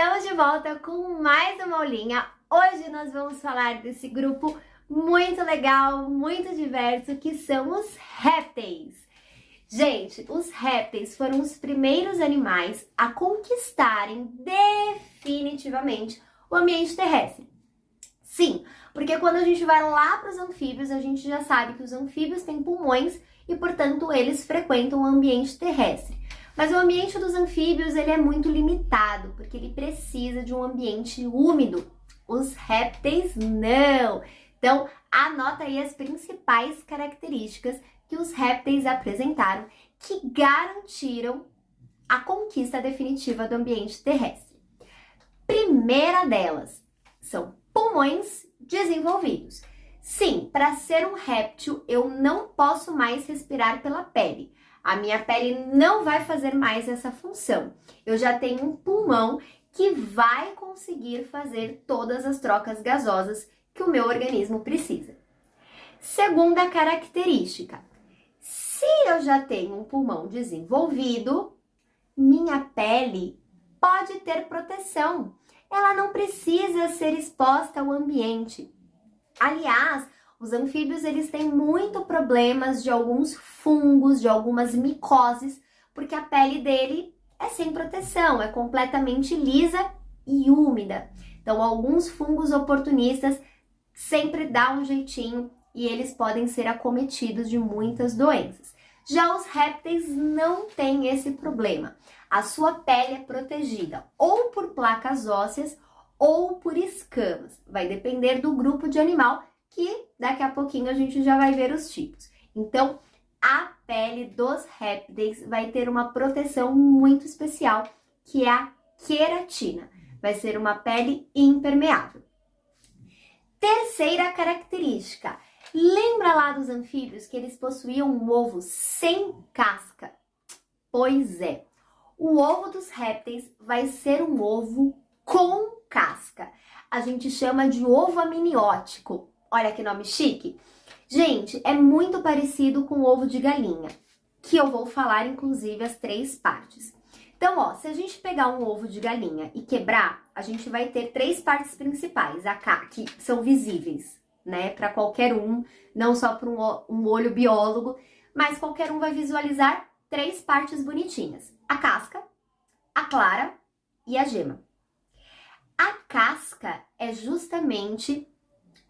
Estamos de volta com mais uma aulinha. Hoje nós vamos falar desse grupo muito legal, muito diverso, que são os répteis. Gente, os répteis foram os primeiros animais a conquistarem definitivamente o ambiente terrestre. Sim, porque quando a gente vai lá para os anfíbios, a gente já sabe que os anfíbios têm pulmões e, portanto, eles frequentam o ambiente terrestre. Mas o ambiente dos anfíbios ele é muito limitado, porque ele precisa de um ambiente úmido. Os répteis não. Então, anota aí as principais características que os répteis apresentaram que garantiram a conquista definitiva do ambiente terrestre. Primeira delas são pulmões desenvolvidos. Sim, para ser um réptil, eu não posso mais respirar pela pele. A minha pele não vai fazer mais essa função. Eu já tenho um pulmão que vai conseguir fazer todas as trocas gasosas que o meu organismo precisa. Segunda característica, se eu já tenho um pulmão desenvolvido, minha pele pode ter proteção. Ela não precisa ser exposta ao ambiente. Aliás, os anfíbios eles têm muito problemas de alguns fungos, de algumas micoses, porque a pele dele é sem proteção, é completamente lisa e úmida. Então, alguns fungos oportunistas sempre dão um jeitinho e eles podem ser acometidos de muitas doenças. Já os répteis não têm esse problema. A sua pele é protegida ou por placas ósseas ou por escamas. Vai depender do grupo de animal, que daqui a pouquinho a gente já vai ver os tipos. Então, a pele dos répteis vai ter uma proteção muito especial, que é a queratina. Vai ser uma pele impermeável. Terceira característica. Lembra lá dos anfíbios que eles possuíam um ovo sem casca? Pois é. O ovo dos répteis vai ser um ovo com casca. A gente chama de ovo amniótico. Olha que nome chique. Gente, é muito parecido com o ovo de galinha, que eu vou falar inclusive as três partes. Então, ó, se a gente pegar um ovo de galinha e quebrar, a gente vai ter três partes principais, que são visíveis, né, para qualquer um, não só para um olho biólogo, mas qualquer um vai visualizar três partes bonitinhas: a casca, a clara e a gema. A casca é justamente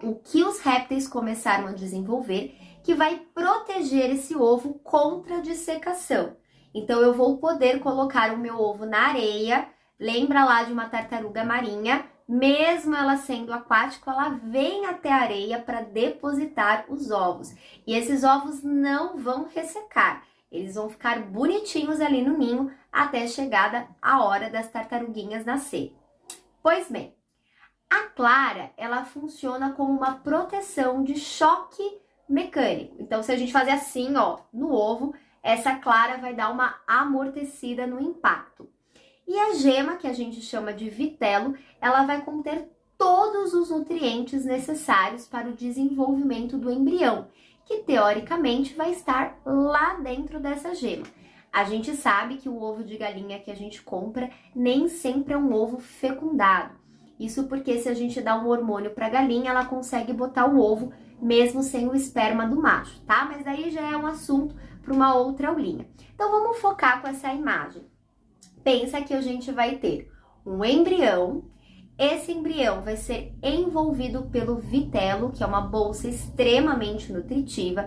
o que os répteis começaram a desenvolver, que vai proteger esse ovo contra a dissecação. Então, eu vou poder colocar o meu ovo na areia. Lembra lá de uma tartaruga marinha? Mesmo ela sendo aquática, ela vem até a areia para depositar os ovos. E esses ovos não vão ressecar. Eles vão ficar bonitinhos ali no ninho até chegada a hora das tartaruguinhas nascer. Pois bem, a clara, ela funciona como uma proteção de choque mecânico. Então, se a gente fazer assim, ó, no ovo, essa clara vai dar uma amortecida no impacto. E a gema, que a gente chama de vitelo, ela vai conter todos os nutrientes necessários para o desenvolvimento do embrião, que teoricamente vai estar lá dentro dessa gema. A gente sabe que o ovo de galinha que a gente compra nem sempre é um ovo fecundado. Isso porque se a gente dá um hormônio para a galinha, ela consegue botar o ovo mesmo sem o esperma do macho, tá? Mas daí já é um assunto para uma outra aulinha. Então vamos focar com essa imagem. Pensa que a gente vai ter um embrião. Esse embrião vai ser envolvido pelo vitelo, que é uma bolsa extremamente nutritiva.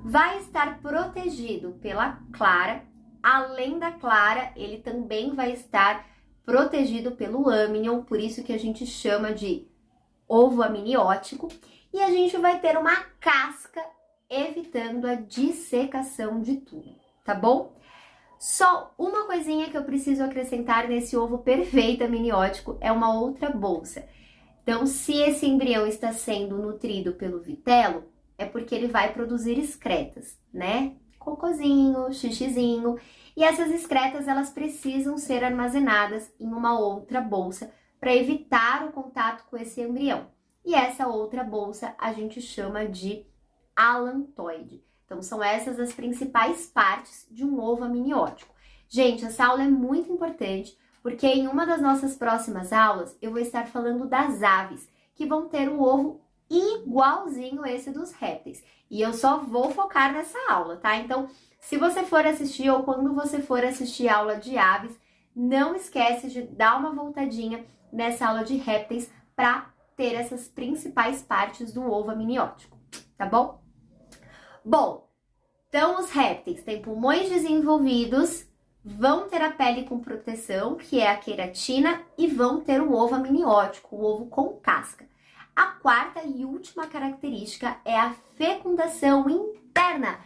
Vai estar protegido pela clara. Além da clara, ele também vai estar protegido pelo âmnion, por isso que a gente chama de ovo amniótico. E a gente vai ter uma casca evitando a dissecação de tudo, tá bom? Só uma coisinha que eu preciso acrescentar nesse ovo perfeito amniótico é uma outra bolsa. Então, se esse embrião está sendo nutrido pelo vitelo, é porque ele vai produzir excretas, né? Cocôzinho, xixizinho. E essas excretas, elas precisam ser armazenadas em uma outra bolsa para evitar o contato com esse embrião. E essa outra bolsa a gente chama de alantoide. Então, são essas as principais partes de um ovo amniótico. Gente, essa aula é muito importante porque em uma das nossas próximas aulas eu vou estar falando das aves, que vão ter um ovo igualzinho esse dos répteis. E eu só vou focar nessa aula, tá? Então, se você for assistir ou quando você for assistir a aula de aves, não esquece de dar uma voltadinha nessa aula de répteis para ter essas principais partes do ovo amniótico, tá bom? Bom, então os répteis têm pulmões desenvolvidos, vão ter a pele com proteção, que é a queratina, e vão ter o ovo amniótico, o ovo com casca. A quarta e última característica é a fecundação interna.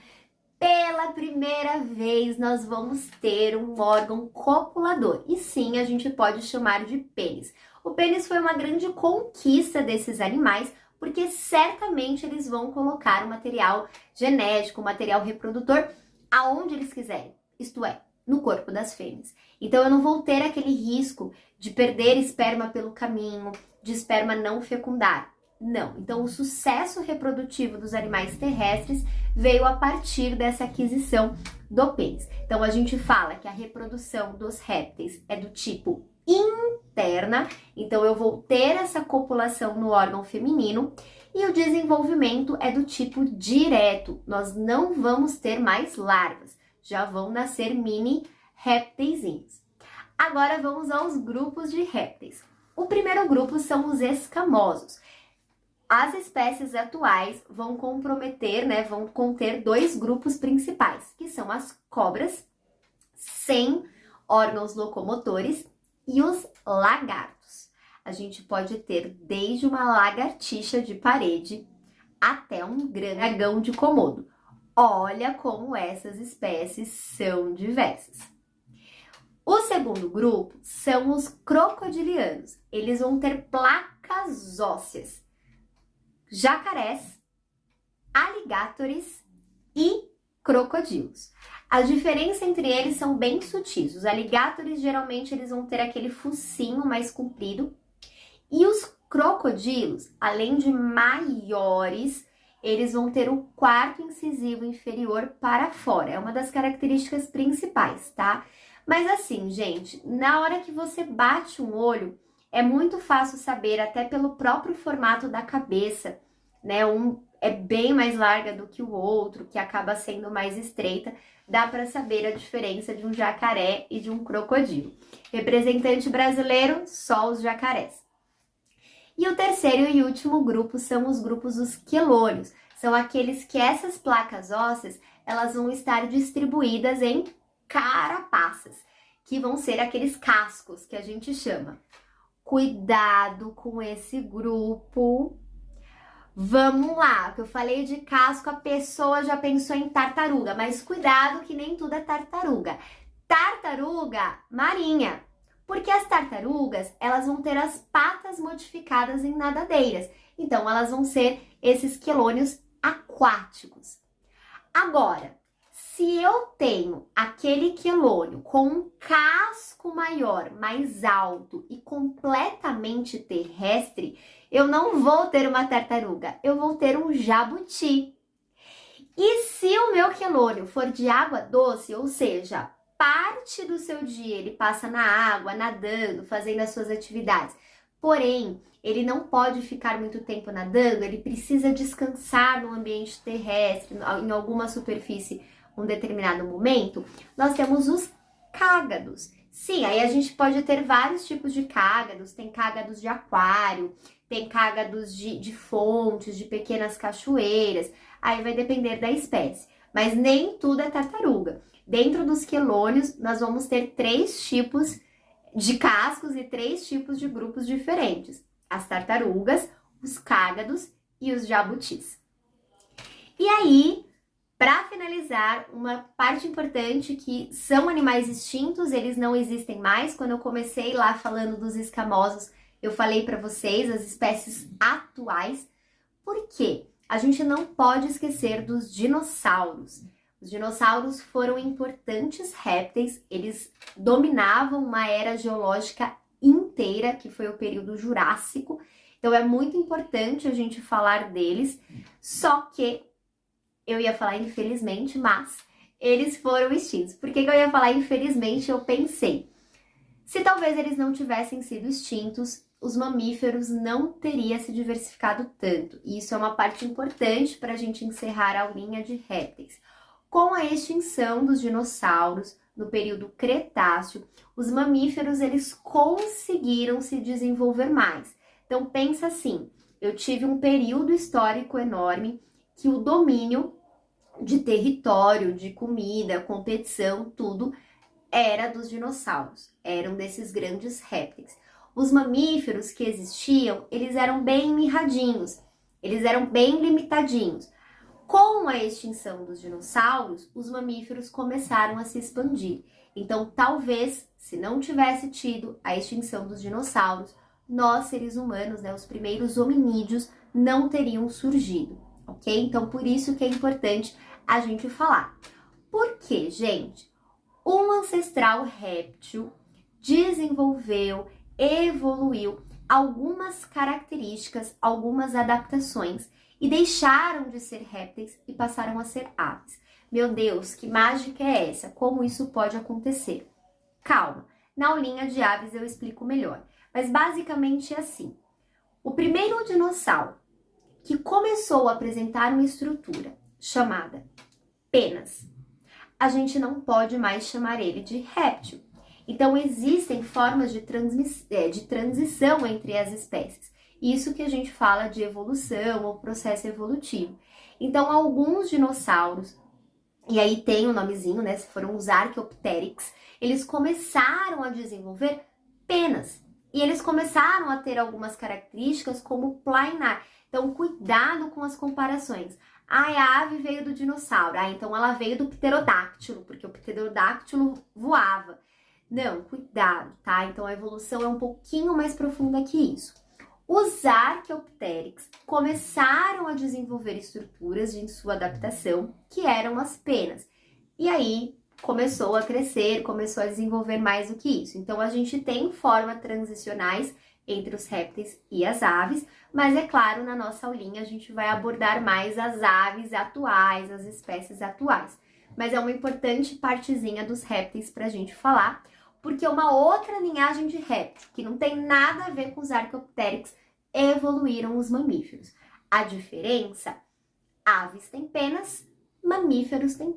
Pela primeira vez, nós vamos ter um órgão copulador. E sim, a gente pode chamar de pênis. O pênis foi uma grande conquista desses animais, porque certamente eles vão colocar o material genético, o material reprodutor, aonde eles quiserem. Isto é, no corpo das fêmeas. Então, eu não vou ter aquele risco de perder esperma pelo caminho, de esperma não fecundar. Não. Então, o sucesso reprodutivo dos animais terrestres veio a partir dessa aquisição do pênis. Então, a gente fala que a reprodução dos répteis é do tipo interna. Então, eu vou ter essa copulação no órgão feminino. E o desenvolvimento é do tipo direto. Nós não vamos ter mais larvas. Já vão nascer mini répteisinhos. Agora, vamos aos grupos de répteis. O primeiro grupo são os escamosos. As espécies atuais vão vão conter dois grupos principais, que são as cobras, sem órgãos locomotores, e os lagartos. A gente pode ter desde uma lagartixa de parede até um dragão de Komodo. Olha como essas espécies são diversas. O segundo grupo são os crocodilianos. Eles vão ter placas ósseas, jacarés, aligátores e crocodilos. A diferença entre eles são bem sutis. Os aligátores, geralmente, eles vão ter aquele focinho mais comprido. E os crocodilos, além de maiores, eles vão ter o quarto incisivo inferior para fora. É uma das características principais, tá? Mas assim, gente, na hora que você bate um olho, é muito fácil saber, até pelo próprio formato da cabeça, né? Um é bem mais larga do que o outro, que acaba sendo mais estreita. Dá para saber a diferença de um jacaré e de um crocodilo. Representante brasileiro, só os jacarés. E o terceiro e último grupo são os grupos dos quelônios. São aqueles que essas placas ósseas, elas vão estar distribuídas em carapaças, que vão ser aqueles cascos que a gente chama. Cuidado com esse grupo. Vamos lá, que eu falei de casco, a pessoa já pensou em tartaruga, mas cuidado que nem tudo é tartaruga. Tartaruga marinha. Porque as tartarugas, elas vão ter as patas modificadas em nadadeiras. Então, elas vão ser esses quelônios aquáticos. Agora, se eu tenho aquele quelônio com um casco maior, mais alto e completamente terrestre, eu não vou ter uma tartaruga, eu vou ter um jabuti. E se o meu quelônio for de água doce, ou seja, parte do seu dia ele passa na água, nadando, fazendo as suas atividades. Porém, ele não pode ficar muito tempo nadando, ele precisa descansar no ambiente terrestre, em alguma superfície, um determinado momento. Nós temos os cágados. Sim, aí a gente pode ter vários tipos de cágados. Tem cágados de aquário, tem cágados de fontes, de pequenas cachoeiras. Aí vai depender da espécie. Mas nem tudo é tartaruga. Dentro dos quelônios, nós vamos ter 3 tipos de cascos e 3 tipos de grupos diferentes. As tartarugas, os cágados e os jabutis. E aí, para finalizar, uma parte importante que são animais extintos, eles não existem mais. Quando eu comecei lá falando dos escamosos, eu falei para vocês as espécies atuais. Por quê? A gente não pode esquecer dos dinossauros. Os dinossauros foram importantes répteis, eles dominavam uma era geológica inteira, que foi o período Jurássico. Então é muito importante a gente falar deles, só que eu ia falar infelizmente, mas eles foram extintos. Por que eu ia falar infelizmente? Eu pensei, Se talvez eles não tivessem sido extintos, os mamíferos não teriam se diversificado tanto. E isso é uma parte importante para a gente encerrar a aulinha de répteis. Com a extinção dos dinossauros no período Cretáceo, os mamíferos eles conseguiram se desenvolver mais. Então pensa assim, eu tive um período histórico enorme que o domínio de território, de comida, competição, tudo era dos dinossauros, eram desses grandes répteis. Os mamíferos que existiam, eles eram bem mirradinhos, eles eram bem limitadinhos. Com a extinção dos dinossauros, os mamíferos começaram a se expandir. Então, talvez, se não tivesse tido a extinção dos dinossauros, nós, seres humanos, os primeiros hominídeos, não teriam surgido, ok? Então, por isso que é importante a gente falar. Por quê, gente? Um ancestral réptil desenvolveu, evoluiu algumas características, algumas adaptações e deixaram de ser répteis e passaram a ser aves. Meu Deus, que mágica é essa? Como isso pode acontecer? Calma, na aulinha de aves eu explico melhor. Mas basicamente é assim. O primeiro dinossauro que começou a apresentar uma estrutura chamada penas, a gente não pode mais chamar ele de réptil. Então existem formas de transição entre as espécies. Isso que a gente fala de evolução ou processo evolutivo. Então, alguns dinossauros, e aí tem o nomezinho, foram os Archaeopteryx, eles começaram a desenvolver penas. E eles começaram a ter algumas características como planar. Então, cuidado com as comparações. A ave veio do dinossauro. Então ela veio do pterodáctilo, porque o pterodáctilo voava. Não, cuidado, tá? Então a evolução é um pouquinho mais profunda que isso. Os Archaeopteryx começaram a desenvolver estruturas em sua adaptação, que eram as penas. E aí começou a crescer, começou a desenvolver mais do que isso. Então a gente tem formas transicionais entre os répteis e as aves, mas é claro, na nossa aulinha a gente vai abordar mais as aves atuais, as espécies atuais. Mas é uma importante partezinha dos répteis para a gente falar, porque uma outra linhagem de réptil, que não tem nada a ver com os Archaeopteryx, evoluíram os mamíferos. A diferença, aves têm penas, mamíferos têm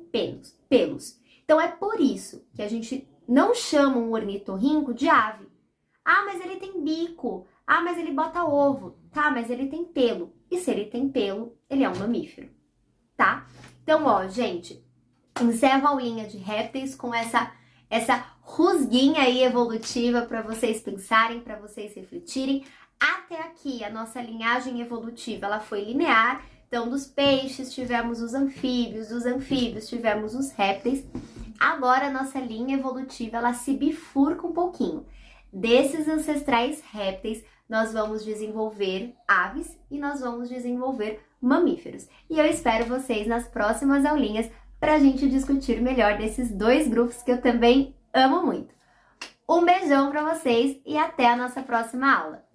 pelos. Então é por isso que a gente não chama um ornitorrinco de ave. Ah, mas ele tem bico. Ah, mas ele bota ovo. Tá, mas ele tem pelo. E se ele tem pelo, ele é um mamífero, tá? Então, ó, gente, encerro a aulinha de répteis com essa rusguinha aí evolutiva para vocês pensarem, para vocês refletirem. Até aqui, a nossa linhagem evolutiva, ela foi linear. Então, dos peixes tivemos os anfíbios, dos anfíbios tivemos os répteis. Agora, a nossa linha evolutiva, ela se bifurca um pouquinho. Desses ancestrais répteis, nós vamos desenvolver aves e nós vamos desenvolver mamíferos. E eu espero vocês nas próximas aulinhas para a gente discutir melhor desses dois grupos que eu também amo muito. Um beijão para vocês e até a nossa próxima aula!